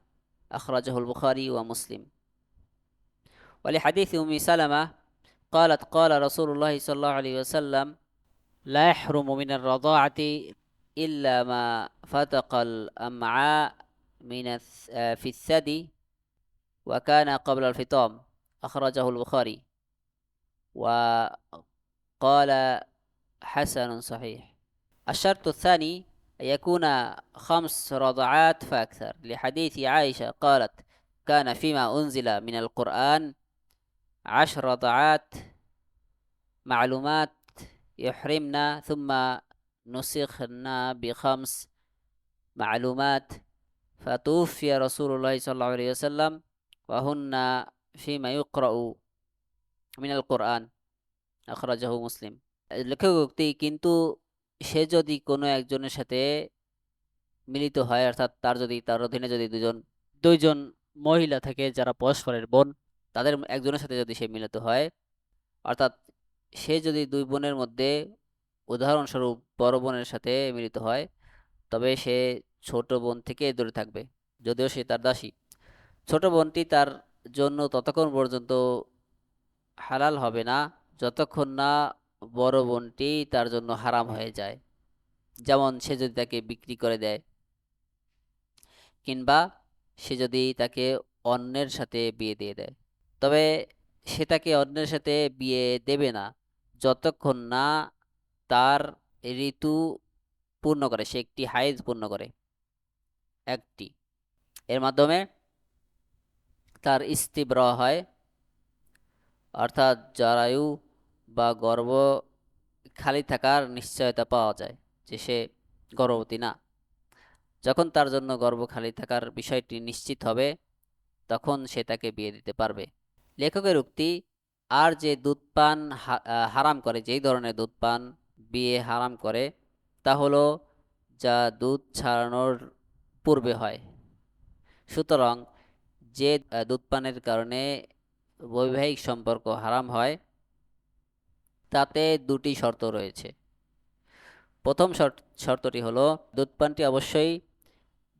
أخرجه البخاري ومسلم. ولحديث أم سلمة قالت قال رسول الله صلى الله عليه وسلم لا يحرم من الرضاعة إلا ما فتق الأمعاء في الثدي وكان قبل الفطام، أخرجه البخاري وقال حسن صحيح. الشرط الثاني أن يكون 5 رضعات فأكثر، لحديث عائشة قالت كان فيما أنزل من القرآن 10 رضعات معلومات يحرمنا ثم نسخنا ب5 معلومات فتوفي رسول الله صلى الله عليه وسلم وهن فيما يقرأ من القرآن، أخرجه مسلم. লেখক কিন্তু সে যদি কোনো একজনের সাথে মিলিত হয়, অর্থাৎ তার অধীনে যদি দুইজন মহিলা থাকে যারা পরস্পরের বোন, তাদের একজনের সাথে যদি সে মিলিত হয়, অর্থাৎ সে যদি 2 বোনের মধ্যে উদাহরণস্বরূপ বড় বোনের সাথে মিলিত হয়, তবে সে ছোট বোন থেকে দূরে থাকবে, যদিও সে তার দাসী। ছোট বোনটি তার জন্য ততক্ষণ পর্যন্ত হালাল হবে না যতক্ষণ না বড় বোনটি তার জন্য হারাম হয়ে যায়। যেমন সে যদি তাকে বিক্রি করে দেয়, কিংবা সে যদি তাকে অন্যের সাথে বিয়ে দিয়ে দেয়। তবে সে তাকে অন্যের সাথে বিয়ে দেবে না যতক্ষণ না তার ঋতু পূর্ণ করে, সে একটি হাইজ পূর্ণ করে, এর মাধ্যমে তার ইস্তিবরা হয়, অর্থাৎ জরায়ু বা গর্ভ খালি থাকার নিশ্চয়তা পাওয়া যায় যে সে গর্ভবতী না। যখন তার জন্য গর্ভ খালি থাকার বিষয়টি নিশ্চিত হবে, তখন সে তাকে বিয়ে দিতে পারবে। লেখকের উক্তি, আর যে দুধপান হারাম করে, যেই ধরনের দুধপান বিয়ে হারাম করে, তা হলো যা দুধ ছাড়ানোর পূর্বে হয়। সুতরাং যে দুধপানের কারণে বৈবাহিক সম্পর্ক হারাম হয়, তাতে 2টি শর্ত রয়েছে। প্রথম শর্তটি হলো দুধপানটি অবশ্যই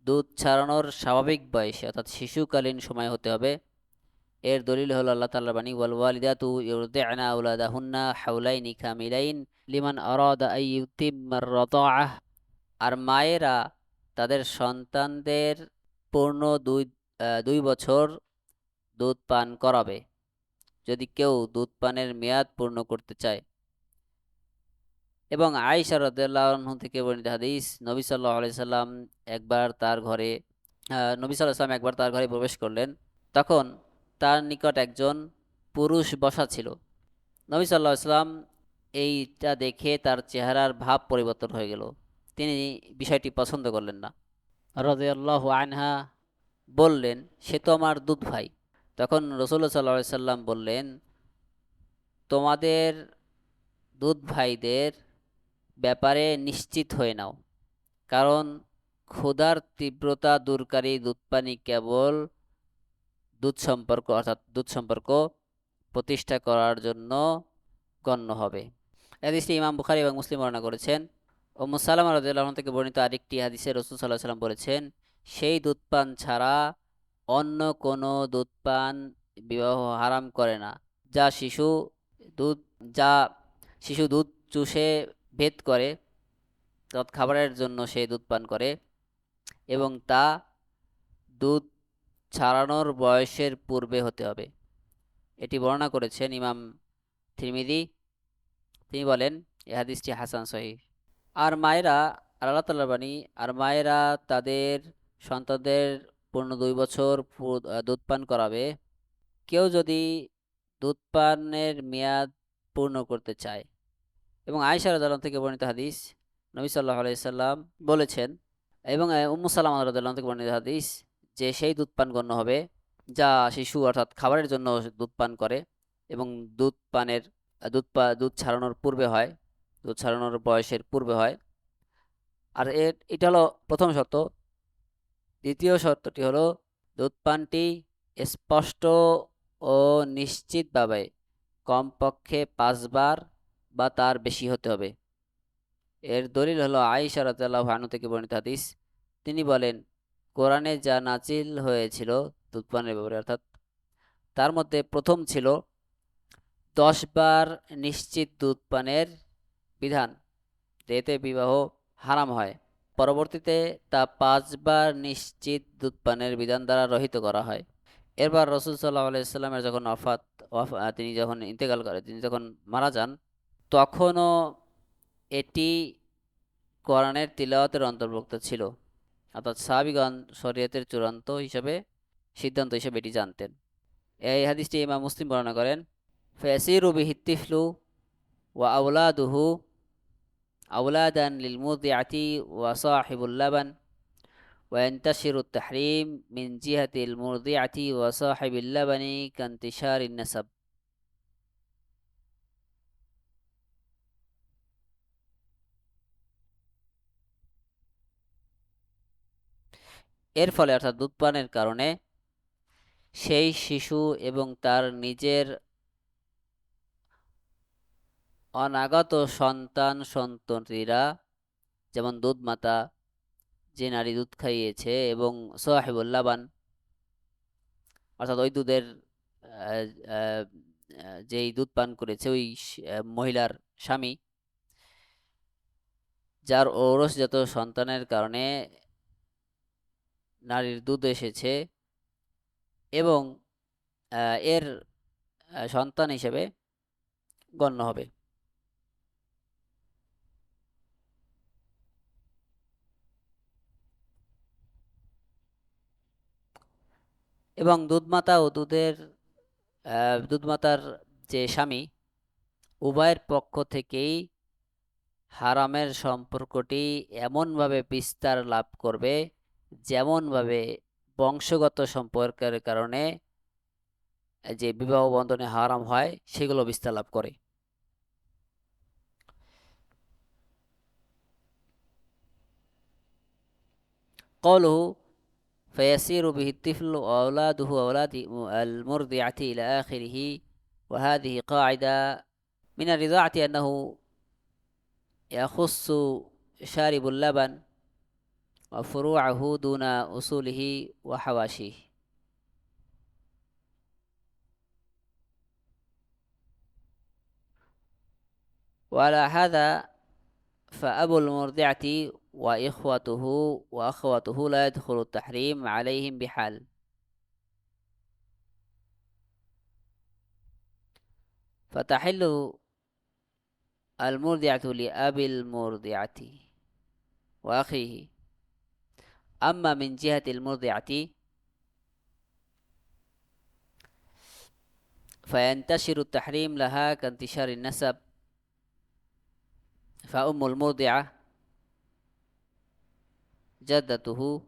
দুধ ছাড়ানোর স্বাভাবিক বয়সে, অর্থাৎ শিশুকালীন সময় হতে হবে। এর দলিল হলো আল্লাহ তাআলার বাণী, ওয়াল ওয়ালিদাতু ইউরদি'না আওলাদাহুন্না হাওলাইনি কামিলাইন লিমান আরাদা আন ইউতিম্মার রাদাআহ আর মায়েরা তাদের সন্তানদের পূর্ণ 2 বছর দুধ পান করাবে যদি কেউ দুধ পানের মেয়াদ পূর্ণ করতে চায়। এবং আয়েশা রাদিয়াল্লাহু আনহা থেকে বর্ণিত হাদিস, নবী সাল্লাল্লাহু আলাইহি সাল্লাম একবার তার ঘরে নবী সাল্লাল্লাহু আলাইহি সাল্লাম একবার তার ঘরে প্রবেশ করলেন। তখন তার নিকট একজন পুরুষ বসা ছিল। নবী সাল্লাল্লাহু আলাইহি সাল্লাম এইটা দেখে তার চেহারার ভাব পরিবর্তন হয়ে গেল। তিনি বিষয়টি পছন্দ করলেন না। রাদিয়াল্লাহু আনহা বললেন, সে তো আমার দুধ ভাই। তখন রাসূলুল্লাহ সাল্লাল্লাহু আলাইহি সাল্লাম বললেন, তোমাদের দুধ ভাইদের ব্যাপারে নিশ্চিত হয়ে নাও, কারণ ক্ষুধার তীব্রতা দূরকারী দুধ পানি কেবল দুধ সম্পর্ক প্রতিষ্ঠা করার জন্য গণ্য হবে। হাদিসটি ইমাম বুখারী এবং মুসলিম বর্ণনা করেছেন। উম্মু সালামা রাদিয়াল্লাহু আনহা থেকে বর্ণিত আরেকটি হাদিসে রাসূল সাল্লাল্লাহু আলাইহি সাল্লাম বলেছেন, সেই দুধ পান ছাড়া অন্য কোনো দুধ পান বিবাহ হারাম করে না, যা শিশু দুধ যা শিশু দুধ চুষে ভেদ করে, অর্থাৎ খাবারের জন্য সে দুধ পান করে, এবং তা দুধ ছাড়ানোর বয়সের পূর্বে হতে হবে। এটি বর্ণনা করেছেন ইমাম তিরমিজি। তিনি বলেন, এই হাদিসটি হাসান সহিহ। আর মায়েরা, আর আল্লাহ তাআলার বাণী, আর মায়েরা তাদের সন্তানদের পূর্ণ 2 বছর দুধ পান করাবে। কেউ যদি দুধ পানের মেয়াদ পূর্ণ করতে চায়। এবং আয়েশা রাদিয়াল্লাহু আনহা থেকে বর্ণিত হাদিস, নবী সাল্লাল্লাহু আলাইহি সাল্লাম বলেছেন, এবং উম্মু সালামা রাদিয়াল্লাহু আনহা থেকে বর্ণিত হাদিস, যে সেই দুধ পান গণ্য হবে যা শিশু অর্থাৎ খাবারের জন্য দুধ পান করে এবং দুধ ছাড়ানোর পূর্বে হয়, দুধ ছাড়ানোর বয়সের পূর্বে হয়। আর এটা হলো প্রথম শর্ত। দ্বিতীয় শর্তটি হলো দুধ পানটি স্পষ্ট ও নিশ্চিতভাবে কমপক্ষে 5 বার বা তার বেশি হতে হবে। এর দলিল হলো আয়েশা রাদিয়াল্লাহু আনহা থেকে বর্ণিত হাদিস। তিনি বলেন, কোরআনে যা নাজিল হয়েছিল দুধ পানের ব্যাপারে, অর্থাৎ তার মধ্যে প্রথম ছিল 10 বার নিশ্চিত দুধ পানের বিধান, এতে বিবাহ হারাম হয়। পরবর্তীতে তা 5 বার নিশ্চিত দুধ পানের বিধান দ্বারা রহিত করা হয়। এরপর রাসূল সাল্লাল্লাহু আলাইহি সাল্লামের যখন তিনি যখন ইন্তেকাল করেন, তিনি যখন মারা যান, তখনও এটি কোরআনের তিলাওয়াতের অন্তর্ভুক্ত ছিল, অর্থাৎ সাহাবীগণ শরীয়তের চূড়ান্ত সিদ্ধান্ত হিসেবে এটি জানতেন। এই হাদিসটি ইমাম মুসলিম বর্ণনা করেন। ফায়াসিরু বিহিত তিফলু ওয়া আওলাদুহু আওলাদান লিল মুরদিআতি ওয়া সাহিবুল লাবান وينتشر التحريم من جهة المرضعة وصاحب اللبن كانتشار النسب। এর ফলে অর্থাৎ দুধ পানের কারণে সেই শিশু এবং তার নিজের অনাগত সন্ততিরা, যেমন দুধ মাতা, যে নারী দুধ খাইয়েছে, এবং সাহিবুল লাবান, অর্থাৎ ওই দুধের যেই দুধ পান করেছে ওই মহিলার স্বামী, যার ঔরসজাত সন্তানের কারণে নারীর দুধ এসেছে, এবং এর সন্তান হিসেবে গণ্য হবে। এবং দুধমাতা ও দুধমাতার যে স্বামী, উভয়ের পক্ষ থেকেই হারামের সম্পর্কটি এমনভাবে বিস্তার লাভ করবে যেমনভাবে বংশগত সম্পর্কের কারণে যে বিবাহ বন্ধনে হারাম হয় সেগুলো বিস্তার লাভ করে। قوله فيسير به الطفل وأولاده أولاد المرضعة إلى آخره، وهذه قاعدة من الرضاعة أنه يخص شارب اللبن وفروعه دون أصوله وحواشيه। وعلى هذا فأبو المرضعة وإخوته وأخواته لا يدخل التحريم عليهم بحال فتحل المرضعة لأبي المرضعة وأخيه أما من جهة المرضعة فينتشر التحريم لها كانتشار النسب فأم المرضعة جدته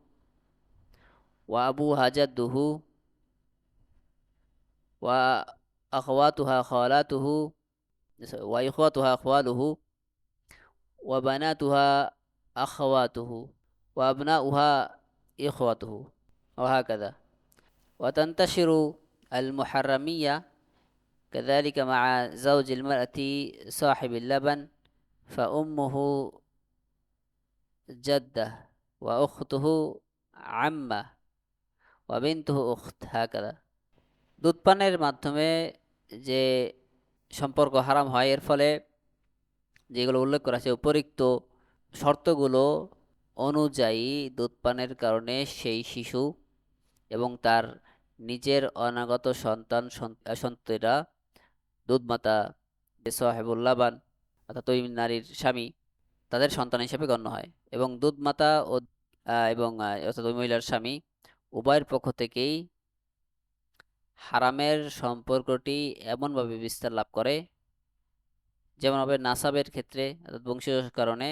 وأبوها جده وأخواتها خالاته وإخواتها أخواله وبناتها أخواته وأبناؤها إخوته وهكذا وتنتشر المحرمية كذلك مع زوج المرأة صاحب اللبن فأمه جدة وأخته عمة وبنته أخت هكذا দুধ পানের মাধ্যমে যে সম্পর্ক হারাম হয় এর ফলে যেগুলো উল্লেখ করা আছে উপরিক্ত শর্তগুলো অনুযায়ী দুধ পানের কারণে সেই শিশু এবং তার নিজের অনাগত সন্তানরা দুধমাতা সাহেবুল লাবান অর্থাৎ ওই নারীর স্বামী তাদের সন্তান হিসেবে গণ্য হয় এবং দুধমাতা ও অর্থাৎ ওই মহিলার স্বামী উভয়ের পক্ষ থেকেই হারামের সম্পর্কটি এমনভাবে বিস্তার লাভ করে যেমনভাবে নাসাবের ক্ষেত্রে অর্থাৎ বংশীয় কারণে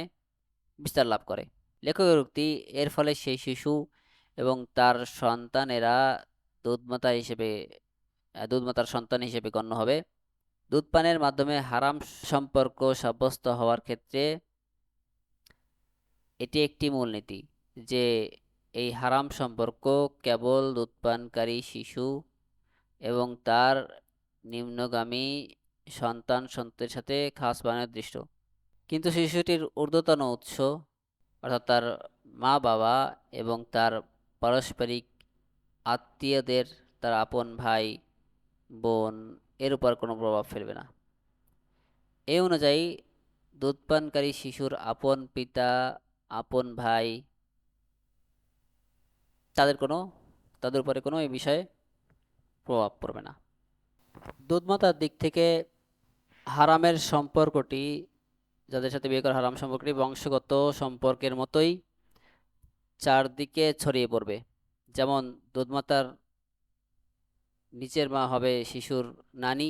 বিস্তার লাভ করে। লেখকের উক্তি এর ফলে সেই শিশু এবং তার সন্তানেরা দুধমাতার সন্তান হিসেবে গণ্য হবে। দুধ পানের মাধ্যমে হারাম সম্পর্ক সাব্যস্ত হওয়ার ক্ষেত্রে এটি একটি মূলনীতি যে এই হারাম সম্পর্ক কেবল দুধপানকারী শিশু এবং তার নিম্নগামী সন্তানের সাথে খাস নির্দিষ্ট, কিন্তু শিশুটির ঊর্ধ্বতন উৎস অর্থাৎ তার মা বাবা এবং তার পারস্পরিক আত্মীয়দের, তার আপন ভাই বোন এর উপর কোনো প্রভাব ফেলবে না। এই অনুযায়ী দুধপানকারী শিশুর আপন পিতা, আপন ভাই তাদের উপরে কোনো এই বিষয়ে প্রভাব পড়বে না। দুধমাতার দিক থেকে হারামের সম্পর্কটি, যাদের সাথে বিয়ে করা হারাম সম্পর্কটি বংশগত সম্পর্কের মতোই চারদিকে ছড়িয়ে পড়বে। যেমন দুধমাতার নিচের মা হবে শিশুর নানি,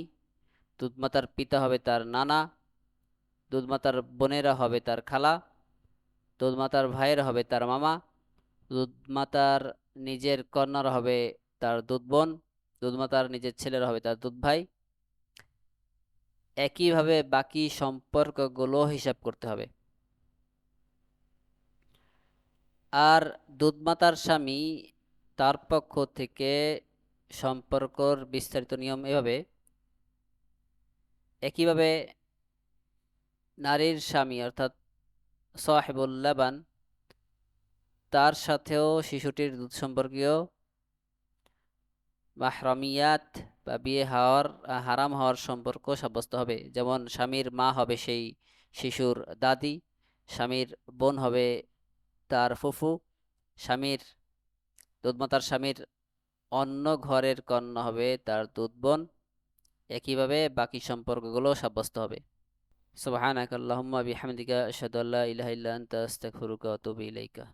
দুধমাতার পিতা হবে তার নানা, দুধমাতার বোনেরা হবে তার খালা, দুধমাতার ভাইয়েরা হবে তার মামা, দুধমাতার নিজের কন্যারা হবে তার দুধ বোন, দুধমাতার নিজের ছেলেরা হবে তার দুধ ভাই। একইভাবে বাকি সম্পর্কগুলো হিসাব করতে হবে। আর দুধমাতার স্বামী তার পক্ষ থেকে সম্পর্কর বিস্তারিত নিয়ম এভাবে, একইভাবে নারীর স্বামী অর্থাৎ সাহেবুল লাবান তার সাথেও শিশুটির দুধ সম্পর্কীয় মাহরামিয়াত বা বিয়ে হারাম হওয়ার সম্পর্ক সাব্যস্ত হবে। যেমন স্বামীর মা হবে সেই শিশুর দাদি, স্বামীর বোন হবে তার ফুফু, দুধমাতার স্বামীর অন্য ঘরের কন্যা হবে তার দুধ বোন। একইভাবে বাকি সম্পর্কগুলো সাব্যস্ত হবে। সুবহানাকা আল্লাহুম্মা বিহামদিকা আশহাদু আল্লা ইলাহা ইল্লা আনতা আস্তাগফিরুকা ওয়া আতুবু ইলাইকা।